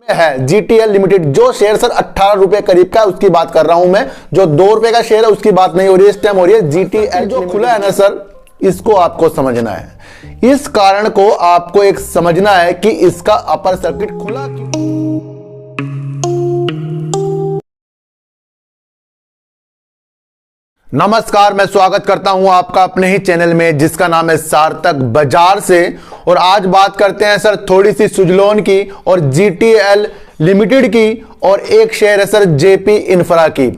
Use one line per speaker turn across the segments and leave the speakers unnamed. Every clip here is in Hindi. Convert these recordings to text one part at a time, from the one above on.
है जीटीएल लिमिटेड, जो शेयर सर 18 रुपए करीब का है, उसकी बात कर रहा हूं मैं। जो 2 रुपए का शेयर है उसकी बात नहीं हो रही है, इस टाइम हो रही है जीटीएल जो खुला है ना सर, इसको आपको समझना है। इस कारण को आपको एक समझना है कि इसका अपर सर्किट खुला क्यों। नमस्कार, मैं स्वागत करता हूं आपका अपने ही चैनल में जिसका नाम है सार्थक बाजार से। और आज बात करते हैं सर थोड़ी सी सुजलोन की और जीटीएल लिमिटेड की, और एक शेयर है सर जेपी इंफ्रा की।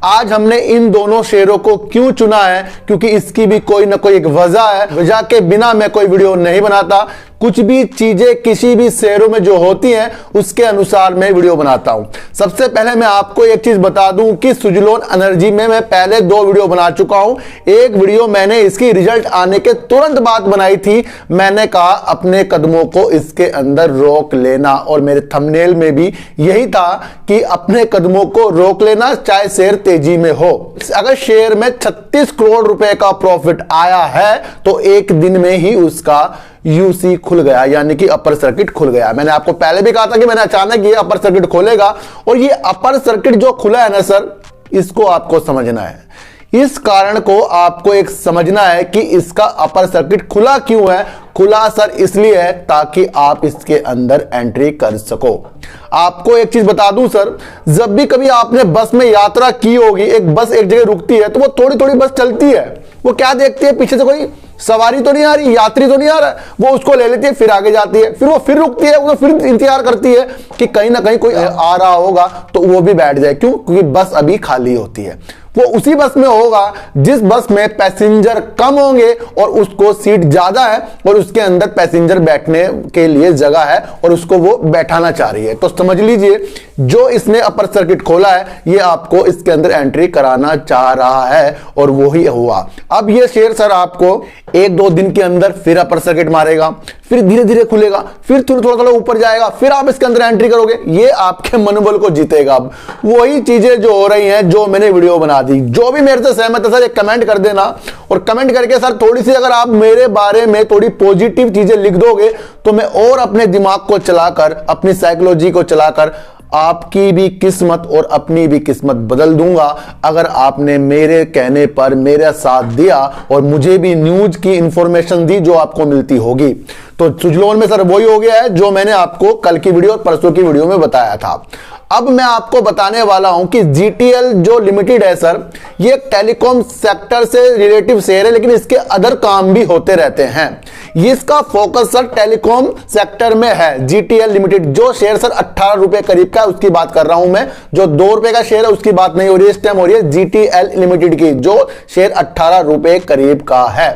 आज हमने इन दोनों शेयरों को क्यों चुना है, क्योंकि इसकी भी कोई ना कोई एक वजह है। वजह के बिना मैं कोई वीडियो नहीं बनाता। कुछ भी चीजें किसी भी शेयरों में जो होती हैं उसके अनुसार मैं वीडियो बनाता हूं। सबसे पहले मैं आपको एक चीज बता दूं कि सुजलोन एनर्जी में मैं पहले 2 वीडियो बना चुका हूं। एक वीडियो मैंने इसकी रिजल्ट आने के तुरंत बाद बनाई थी। मैंने कहा अपने कदमों को इसके अंदर रोक लेना, और मेरे थंबनेल में भी यही था कि अपने कदमों को रोक लेना, चाहे शेयर तेजी में हो। अगर शेयर में 36 करोड़ रुपए का प्रॉफिट आया है तो एक दिन में ही उसका यूसी खुल गया, यानी कि अपर सर्किट खुल गया। मैंने आपको पहले भी कहा था कि मैंने अचानक ये अपर सर्किट खोलेगा, और ये अपर सर्किट जो खुला है ना सर, इसको आपको समझना है। इस कारण को आपको एक समझना है कि इसका अपर सर्किट खुला क्यों है। खुला सर इसलिए है ताकि आप इसके अंदर एंट्री कर सको। आपको एक चीज बता दूं सर, जब भी कभी आपने बस में यात्रा की होगी, एक बस एक जगह रुकती है तो वो थोड़ी थोड़ी बस चलती है, वो क्या देखती है, पीछे से कोई सवारी तो नहीं आ रही, यात्री तो नहीं आ रहा, वो उसको ले लेती है, फिर आगे जाती है, फिर वो फिर रुकती है, वो फिर इंतजार करती है कि कहीं ना कहीं कोई आ रहा होगा तो वो भी बैठ जाए। क्यों? क्योंकि बस अभी खाली होती है। वो उसी बस में होगा जिस बस में पैसेंजर कम होंगे और उसको सीट ज्यादा है और उसके अंदर पैसेंजर बैठने के लिए जगह है और उसको वो बैठाना चाह रही है। तो समझ लीजिए जो इसने अपर सर्किट खोला है, ये आपको इसके अंदर एंट्री कराना चाह रहा है, और वो ही हुआ। अब ये शेयर सर आपको 1-2 दिन के अंदर फिर अपर सर्किट मारेगा, फिर धीरे धीरे खुलेगा, फिर थोड़ा थोड़ा ऊपर जाएगा, फिर आप इसके अंदर एंट्री करोगे। ये आपके मनोबल को जीतेगा। अब वही चीजें जो हो रही हैं जो मैंने वीडियो बना दी। जो भी मेरे से सहमत है सर एक कमेंट कर देना, और कमेंट करके सर थोड़ी सी अगर आप मेरे बारे में थोड़ी पॉजिटिव चीजें लिख दोगे तो मैं और अपने दिमाग को चलाकर, अपनी साइकोलॉजी को चलाकर आपकी भी किस्मत और अपनी भी किस्मत बदल दूंगा। अगर आपने मेरे कहने पर मेरा साथ दिया और मुझे भी न्यूज की इंफॉर्मेशन दी जो आपको मिलती होगी। तो सुजलोन में सर वही हो गया है जो मैंने आपको कल की वीडियो और परसों की वीडियो में बताया था। अब मैं आपको बताने वाला हूं कि जीटीएल जो लिमिटेड है सर, ये टेलीकॉम सेक्टर से रिलेटिव शेयर है, लेकिन इसके अदर काम भी होते रहते हैं। इसका फोकस सर टेलीकॉम सेक्टर में है। जीटीएल लिमिटेड जो शेयर सर 18 रुपए करीब का है, उसकी बात कर रहा हूं मैं। जो 2 रुपए का शेयर है उसकी बात नहीं हो रही है, इस टाइम हो रही है जीटीएल लिमिटेड की, जो शेयर 18 रुपए करीब का है।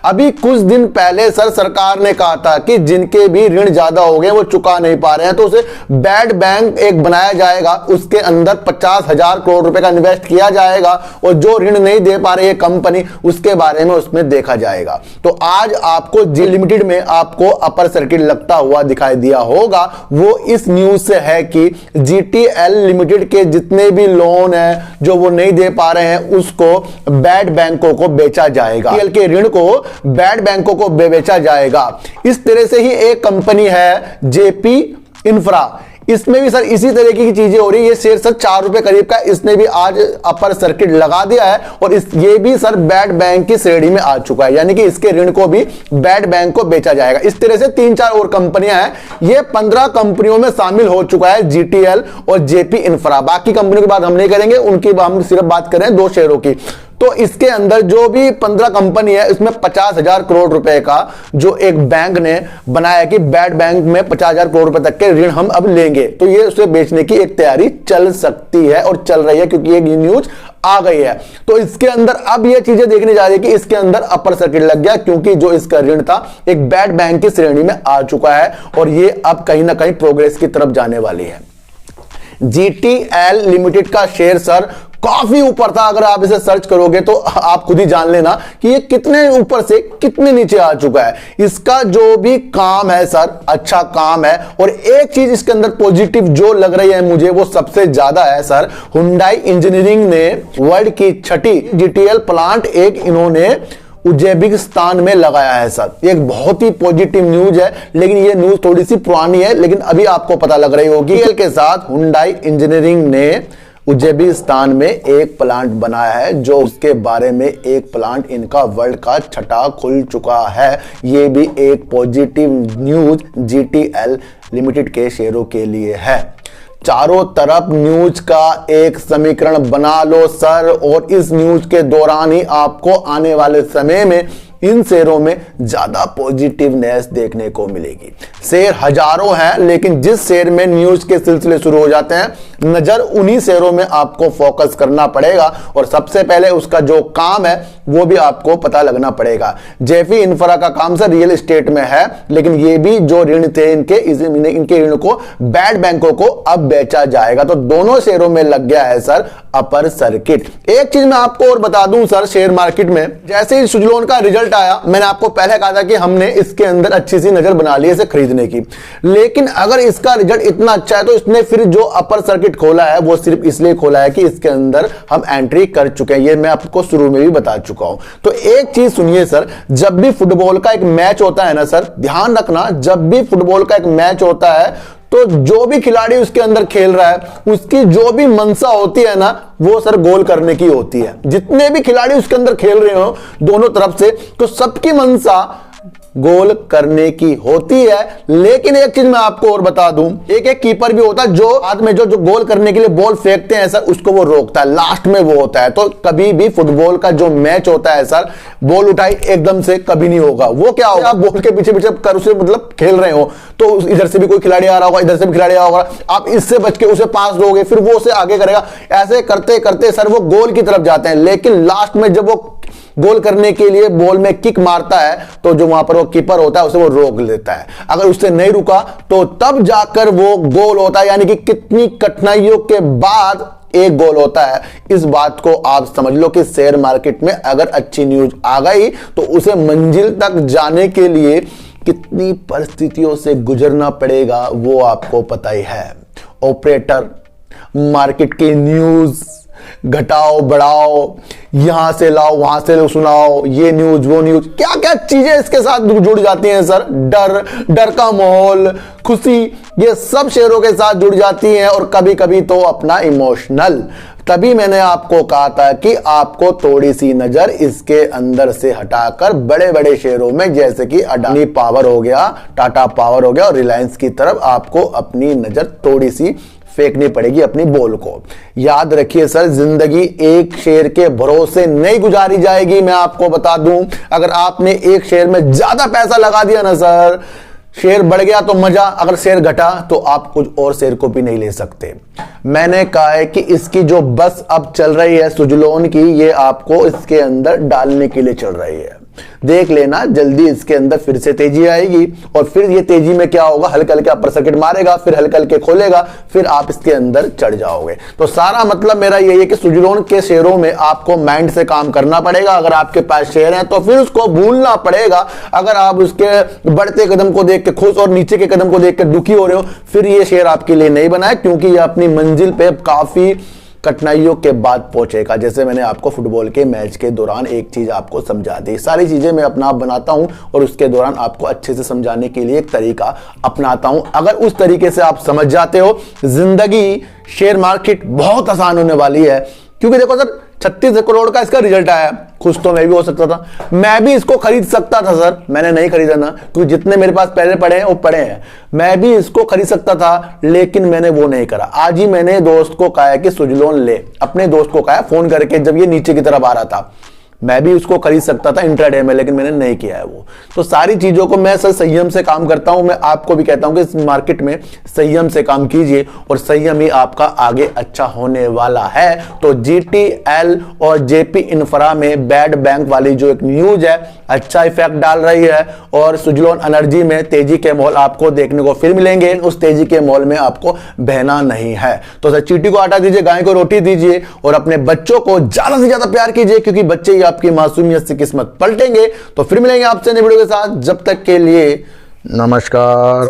अभी कुछ दिन पहले सर सरकार ने कहा था कि जिनके भी ऋण ज्यादा हो गए, वो चुका नहीं पा रहे हैं, तो उसे बैड बैंक एक बनाया जाएगा, उसके अंदर 50,000 करोड़ रुपए का इन्वेस्ट किया जाएगा, और जो ऋण नहीं दे पा रही है कंपनी, उसके बारे में उसमें देखा जाएगा। तो आज आपको जी लिमिटेड में आपको अपर सर्किट लगता हुआ दिखाई दिया होगा। वो इस न्यूज से है कि जीटीएल लिमिटेड के जितने भी लोन है जो वो नहीं दे पा रहे हैं, उसको बैड बैंकों को बेचा जाएगा। जीटीएल के ऋण को बैड बैंकों को बेचा जाएगा। इस तरह से ही एक कंपनी है जेपी इंफ्रा, इसमें भी सर इसी तरीके की चीजें हो रही है। ये शेयर सर 4 रुपए करीब का, इसने भी आज अपर सर्किट लगा दिया है, और ये भी सर बैड बैंक की श्रेणी में आ चुका है, यानी कि इसके ऋण को भी बैड बैंक को बेचा जाएगा। इस तरह से 3-4 और कंपनियां हैं। ये 15 कंपनियों में शामिल हो चुका है जीटीएल और जेपी इंफ्रा। बाकी कंपनियों की बात हम नहीं करेंगे, उनकी हम सिर्फ बात कर रहे हैं 2 शेयरों की। तो इसके अंदर जो भी 15 कंपनी है, इसमें 50,000 करोड़ रुपए का जो एक बैंक ने बनाया कि बैड बैंक में 50,000 करोड़ रुपए तक के ऋण हम अब लेंगे, तो ये उसे बेचने की एक तैयारी चल सकती है और चल रही है, क्योंकि ये न्यूज आ गई है। तो इसके अंदर अब ये चीजें देखने जा रही है कि इसके अंदर अपर सर्किट लग गया, क्योंकि जो इसका ऋण था एक बैड बैंक की श्रेणी में आ चुका है, और ये अब कहीं ना कहीं प्रोग्रेस की तरफ जाने वाली है। जीटीएल लिमिटेड का शेयर सर काफी ऊपर था। अगर आप इसे सर्च करोगे तो आप खुद ही जान लेना कि ये कितने ऊपर से कितने नीचे आ चुका है। इसका जो भी काम है सर अच्छा काम है, और एक चीज इसके अंदर पॉजिटिव जो लग रही है मुझे वो सबसे ज्यादा है सर, हुंडई इंजीनियरिंग ने वर्ल्ड की 6ठी जीटीएल प्लांट एक इन्होंने उज्बेकिस्तान में लगाया है सर। ये एक बहुत ही पॉजिटिव न्यूज है, लेकिन ये न्यूज थोड़ी सी पुरानी है, लेकिन अभी आपको पता लग रही होगी। के साथ हुंडई इंजीनियरिंग ने उज्बेकिस्तान में एक प्लांट बनाया है, जो उसके बारे में एक प्लांट इनका वर्ल्ड का छठा खुल चुका है। ये भी एक पॉजिटिव न्यूज जीटीएल लिमिटेड के शेयरों के लिए है। चारों तरफ न्यूज का एक समीकरण बना लो सर, और इस न्यूज के दौरान ही आपको आने वाले समय में इन शेयरों में ज्यादा पॉजिटिवनेस देखने को मिलेगी। शेयर हजारों हैं, लेकिन जिस शेयर में न्यूज के सिलसिले शुरू हो जाते हैं, नजर उन्हीं शेयरों में आपको फोकस करना पड़ेगा, और सबसे पहले उसका जो काम है वो भी आपको पता लगना पड़ेगा। जेफी इंफ्रा का काम सर रियल एस्टेट में है, लेकिन ये भी जो ऋण थे इनके ऋण को बैड बैंकों को अब बेचा जाएगा। तो दोनों शेयरों में लग गया है सर अपर सर्किट। एक चीज मैं आपको और बता दूं सर, शेयर मार्केट में जैसे ही सुजलोन का रिजल्ट आया, मैंने आपको पहले कहा था कि हमने इसके अंदर अच्छी सी नजर बना ली इसे खरीदने की। लेकिन अगर इसका रिजल्ट इतना अच्छा है, तो इसने फिर जो अपर सर्किट खोला है वो सिर्फ इसलिए खोला है कि इसके अंदर हम एंट्री कर चुके हैं। ये मैं आपको शुरू में भी बता चुका हूं। तो एक चीज सुनिए सर, जब भी फुटबॉल का एक मैच होता है ना सर, ध्यान रखना, जब भी फुटबॉल का एक मैच होता है तो जो भी खिलाड़ी उसके अंदर खेल रहा है, उसकी जो भी मंशा होती है ना, वो सर गोल करने की होती है। जितने भी खिलाड़ी उसके अंदर खेल रहे हो दोनों तरफ से, तो सबकी मंशा गोल करने की होती है। लेकिन एक चीज मैं आपको और बता दूं, एक कीपर भी होता है जो हाथ में जो गोल करने के लिए बॉल फेंकते हैं सर, उसको वो रोकता है, लास्ट में वो होता है। तो कभी भी फुटबॉल का जो मैच होता है सर, बॉल उठाई एकदम से कभी नहीं होगा। वो क्या होगा, आप बॉल के पीछे पीछे कर उसे मतलब खेल रहे हो, तो इधर से भी कोई खिलाड़ी आ रहा होगा, इधर से भी खिलाड़ी आ रहा होगा, आप इससे बच के उसे पास दोगे, फिर वो उसे आगे करेगा। ऐसे करते करते सर वो गोल की तरफ जाते हैं। लेकिन लास्ट में जब वो गोल करने के लिए बॉल में किक मारता है, तो जो वहां पर वो कीपर होता है उसे वो रोक लेता है। अगर उससे नहीं रुका तो तब जाकर वो गोल होता है। यानी कि कितनी कठिनाइयों के बाद एक गोल होता है। इस बात को आप समझ लो कि शेयर मार्केट में अगर अच्छी न्यूज आ गई तो उसे मंजिल तक जाने के लिए कितनी परिस्थितियों से गुजरना पड़ेगा वो आपको पता ही है। ऑपरेटर, मार्केट की न्यूज घटाओ बढ़ाओ, यहां से लाओ वहां से सुनाओ, ये न्यूज वो न्यूज, क्या क्या चीजें इसके साथ जुड़ जाती हैं सर। डर का माहौल, खुशी, ये सब शेयरों के साथ जुड़ जाती हैं, और कभी कभी तो अपना इमोशनल। तभी मैंने आपको कहा था कि आपको थोड़ी सी नजर इसके अंदर से हटाकर बड़े बड़े शेयरों में, जैसे कि अडानी पावर हो गया, टाटा पावर हो गया और रिलायंस की तरफ आपको अपनी नजर थोड़ी सी फेंकनी पड़ेगी, अपनी बॉल को। याद रखिए सर, जिंदगी एक शेयर के भरोसे नहीं गुजारी जाएगी। मैं आपको बता दूं, अगर आपने एक शेयर में ज्यादा पैसा लगा दिया ना सर, शेयर बढ़ गया तो मजा, अगर शेयर घटा तो आप कुछ और शेयर को भी नहीं ले सकते। मैंने कहा है कि इसकी जो बस अब चल रही है सुजलोन की, ये आपको इसके अंदर डालने के लिए चल रही है। देख लेना, जल्दी इसके अंदर फिर से तेजी आएगी, और फिर ये तेजी में क्या होगा, हल्के हल्के अपर सर्किट मारेगा, फिर हल्के हल्के खोलेगा, फिर आप इसके अंदर चढ़ जाओगे। तो सारा मतलब मेरा यही है कि सुजलोन के शेयरों में आपको माइंड से काम करना पड़ेगा। अगर आपके पास शेयर है तो फिर उसको भूलना पड़ेगा। अगर आप उसके बढ़ते कदम को देख के खुश और नीचे के कदम को देख के दुखी हो रहे हो, फिर ये शेयर आपके लिए नहीं बना है, क्योंकि ये अपनी मंजिल पे काफी कठिनाइयों के बाद पहुंचेगा। जैसे मैंने आपको फुटबॉल के मैच के दौरान एक चीज आपको समझा दी, सारी चीजें मैं अपना आप बनाता हूं और उसके दौरान आपको अच्छे से समझाने के लिए एक तरीका अपनाता हूं। अगर उस तरीके से आप समझ जाते हो, जिंदगी शेयर मार्केट बहुत आसान होने वाली है। क्योंकि देखो सर, 36 करोड़ का इसका रिजल्ट आया, खुश तो मैं भी हो सकता था, मैं भी इसको खरीद सकता था सर, मैंने नहीं खरीदा ना, क्योंकि जितने मेरे पास पहले पड़े हैं वो पड़े हैं। मैं भी इसको खरीद सकता था, लेकिन मैंने वो नहीं करा। आज ही मैंने दोस्त को कहा कि सुजलोन ले, अपने दोस्त को कहा फोन करके, जब ये नीचे की तरफ आ रहा था। मैं भी उसको खरीद सकता था इंट्राडे में, लेकिन मैंने नहीं किया है वो। तो सारी चीजों को मैं सर संयम से काम करता हूं। मैं आपको भी कहता हूं कि इस मार्केट में संयम से काम कीजिए, और संयम ही आपका आगे अच्छा होने वाला है। तो जीटीएल और जेपी इंफ्रा में बैड बैंक वाली जो एक न्यूज है, अच्छा इफेक्ट डाल रही है, और सुजलोन एनर्जी में तेजी के माहौल आपको देखने को फिर मिलेंगे। उस तेजी के माहौल में आपको बहना नहीं है। तो सर, चींटी को आटा दीजिए, गाय को रोटी दीजिए, और अपने बच्चों को ज्यादा से ज्यादा प्यार कीजिए, क्योंकि बच्चे ही आपकी मासूमियत से किस्मत पलटेंगे। तो फिर मिलेंगे आपसे नई वीडियो के साथ, जब तक के लिए नमस्कार।